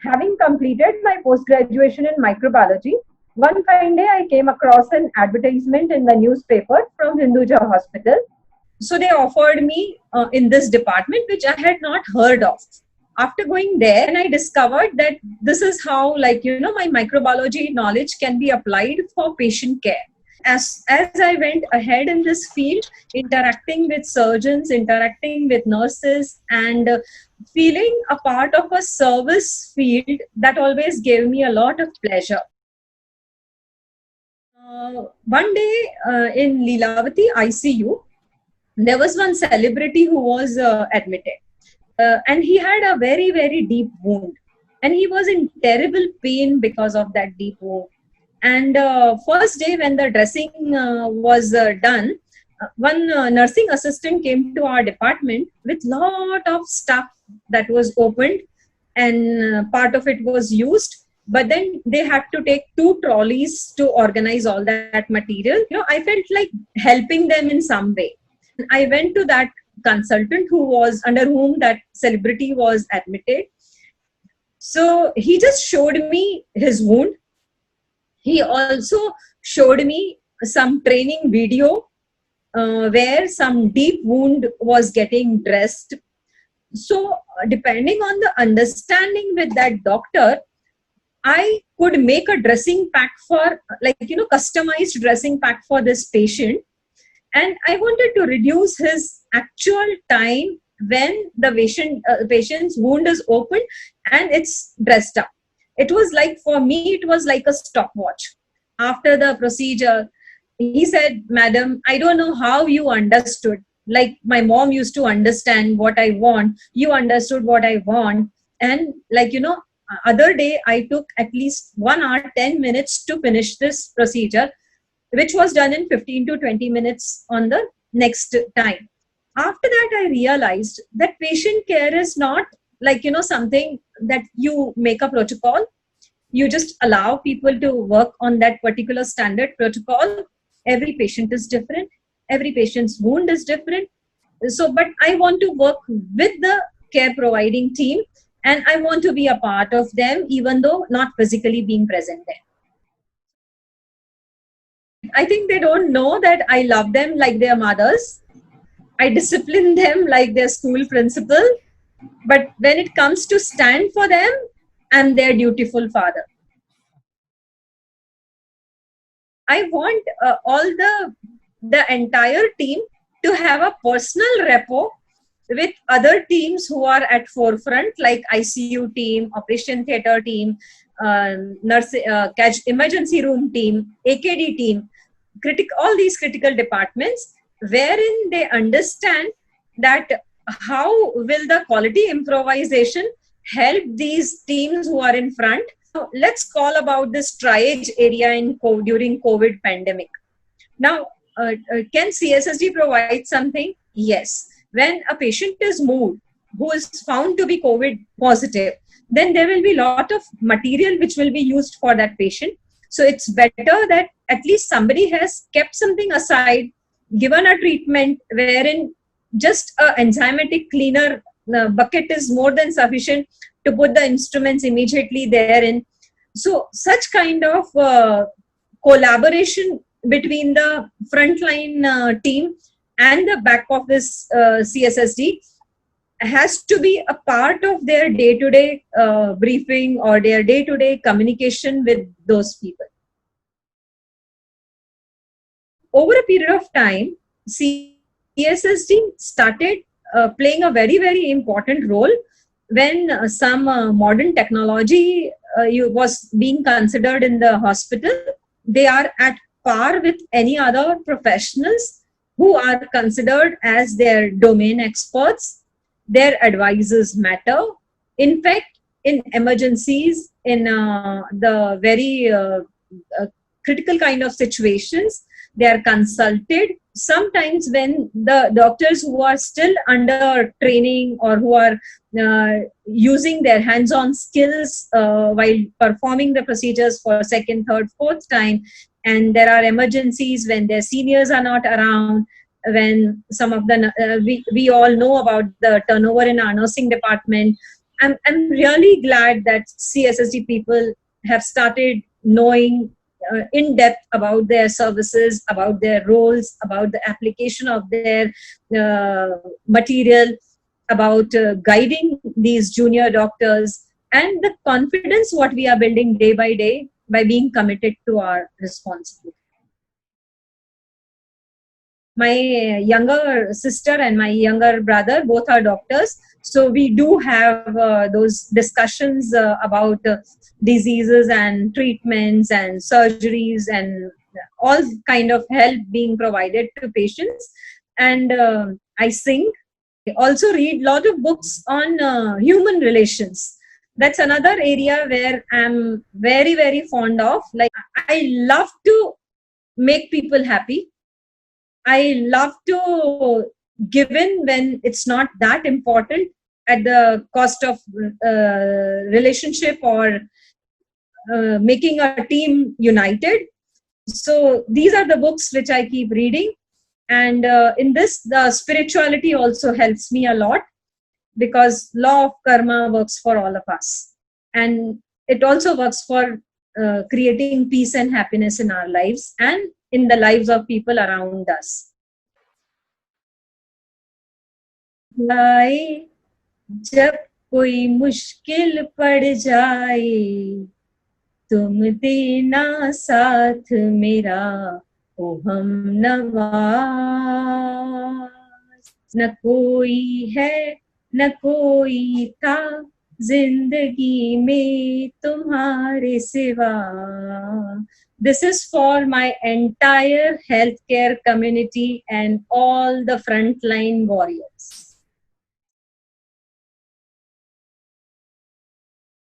Having completed my post-graduation in microbiology, one fine day I came across an advertisement in the newspaper from Hinduja Hospital. So they offered me in this department, which I had not heard of. After going there, and I discovered that this is how, my microbiology knowledge can be applied for patient care. As I went ahead in this field, interacting with surgeons, interacting with nurses, and feeling a part of a service field, that always gave me a lot of pleasure. One day in Lilavati ICU, there was one celebrity who was admitted, and he had a very, very deep wound, and he was in terrible pain because of that deep wound. And first day when the dressing was done, one nursing assistant came to our department with lot of stuff that was opened, and part of it was used, but then they had to take 2 trolleys to organize all that material. I felt like helping them in some way. I went to that consultant who was under whom that celebrity was admitted. So he just showed me his wound. He also showed me some training video where some deep wound was getting dressed. So depending on the understanding with that doctor, I could make a dressing pack for, customized dressing pack for this patient. And I wanted to reduce his actual time when the patient's wound is open and it's dressed up. It was like, for me, it was like a stopwatch. After the procedure, he said, "Madam, I don't know how you understood. Like my mom used to understand what I want. You understood what I want." And other day, I took at least 1 hour, 10 minutes to finish this procedure, which was done in 15 to 20 minutes on the next time. After that, I realized that patient care is not something that you make a protocol. You just allow people to work on that particular standard protocol. Every patient is different. Every patient's wound is different. So, but I want to work with the care providing team, and I want to be a part of them, even though not physically being present there. I think they don't know that I love them like their mothers. I discipline them like their school principal. But when it comes to stand for them, I'm their dutiful father. I want all the entire team to have a personal rapport with other teams who are at forefront, like ICU team, operation theater team, emergency room team, AKD team, all these critical departments, wherein they understand that how will the quality improvisation help these teams who are in front. So let's call about this triage area during COVID pandemic. Now, can CSSD provide something? Yes. When a patient is moved who is found to be COVID positive, then there will be a lot of material which will be used for that patient. So it's better that at least somebody has kept something aside, given a treatment wherein just an enzymatic cleaner bucket is more than sufficient to put the instruments immediately therein. So such kind of collaboration between the frontline team and the back office CSSD has to be a part of their day-to-day briefing or their day-to-day communication with those people. Over a period of time, CSSD started playing a very, very important role when some modern technology was being considered in the hospital. They are at par with any other professionals who are considered as their domain experts. Their advices matter. In fact, in emergencies, in the very critical kind of situations, they are consulted. Sometimes when the doctors who are still under training or who are using their hands-on skills while performing the procedures for second, third, fourth time, and there are emergencies when their seniors are not around, when some of the we all know about the turnover in our nursing department, I'm really glad that CSSD people have started knowing in depth about their services, about their roles, about the application of their material, about guiding these junior doctors, and the confidence what we are building day by day by being committed to our responsibility. My younger sister and my younger brother both are doctors, so we do have those discussions about diseases and treatments and surgeries and all kind of help being provided to patients. And I sing. I also read a lot of books on human relations. That's another area where I'm very, very fond of. Like, I love to make people happy. I love to give in when it's not that important at the cost of relationship or making a team united. So these are the books which I keep reading. And in this, the spirituality also helps me a lot, because law of karma works for all of us. And it also works for creating peace and happiness in our lives and in the lives of people around us. आए जब कोई मुश्किल पड़ जाए, तुम देना साथ मेरा, ओ हम नवाज। न कोई है न कोई था जिंदगी में तुम्हारे सिवा. This is for my entire healthcare community and all the frontline warriors.